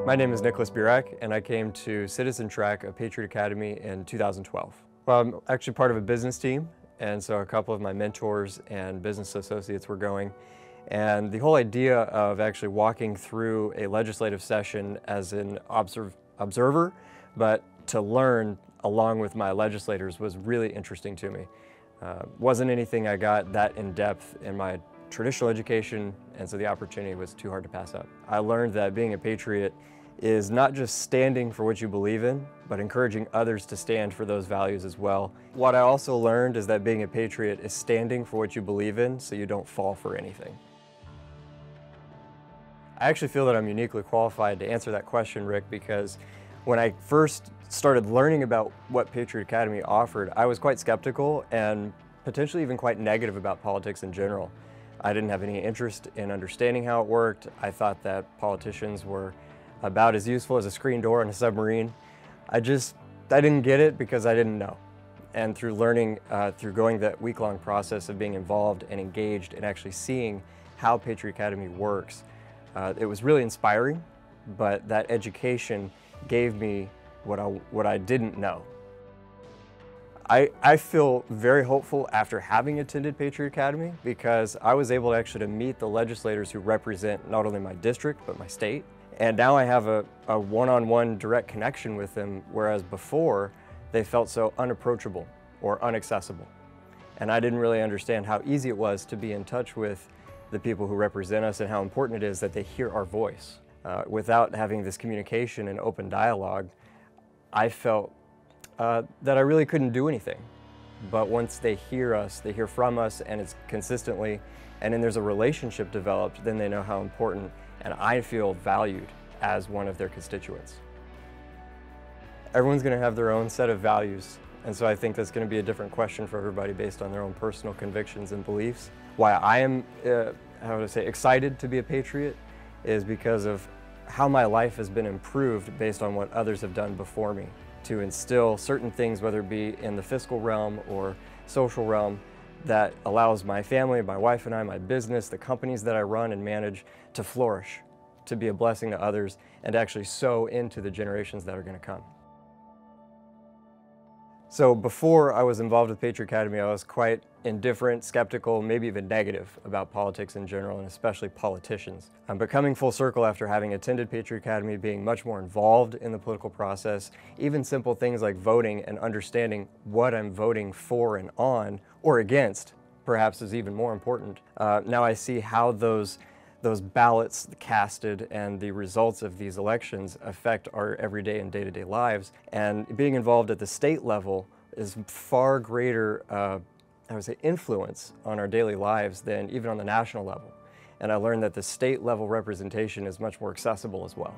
My name is Burak, and I came to Citizen Track, a Patriot Academy, in 2012. Well, I'm actually part of a business team, and so a couple of my mentors and business associates were going. And the whole idea of actually walking through a legislative session as an observer, but to learn along with my legislators was really interesting to me. Wasn't anything I got that in depth in my traditional education, and so the opportunity was too hard to pass up. I learned that being a patriot is not just standing for what you believe in, but encouraging others to stand for those values as well. What I also learned is that being a patriot is standing for what you believe in so you don't fall for anything. I actually feel that I'm uniquely qualified to answer that question, Rick, because when I first started learning about what Patriot Academy offered, I was quite skeptical and potentially even quite negative about politics in general. I didn't have any interest in understanding how it worked. I thought that politicians were about as useful as a screen door on a submarine. I didn't get it because I didn't know. And through learning, through going that week-long process of being involved and engaged and actually seeing how Patriot Academy works, it was really inspiring, but that education gave me what I didn't know. I feel very hopeful after having attended Patriot Academy because I was able actually to meet the legislators who represent not only my district, but my state. And now I have a one-on-one direct connection with them, whereas before they felt so unapproachable or inaccessible. And I didn't really understand how easy it was to be in touch with the people who represent us and how important it is that they hear our voice. Without having this communication and open dialogue, I felt that I really couldn't do anything. But once they hear us, they hear from us, and it's consistently, and then there's a relationship developed, then they know how important, and I feel valued as one of their constituents. Everyone's going to have their own set of values, and so I think that's going to be a different question for everybody based on their own personal convictions and beliefs. Why I am, excited to be a patriot is because of how my life has been improved based on what others have done before me, to instill certain things, whether it be in the fiscal realm or social realm, that allows my family, my wife and I, my business, the companies that I run and manage to flourish, to be a blessing to others, and to actually sow into the generations that are going to come. So before I was involved with Patriot Academy, I was quite indifferent, skeptical, maybe even negative about politics in general, and especially politicians. But coming full circle after having attended Patriot Academy, being much more involved in the political process, even simple things like voting and understanding what I'm voting for and on, or against, perhaps is even more important. Now I see how those ballots casted and the results of these elections affect our everyday and day-to-day lives. And being involved at the state level is far greater, influence on our daily lives than even on the national level. And I learned that the state level representation is much more accessible as well.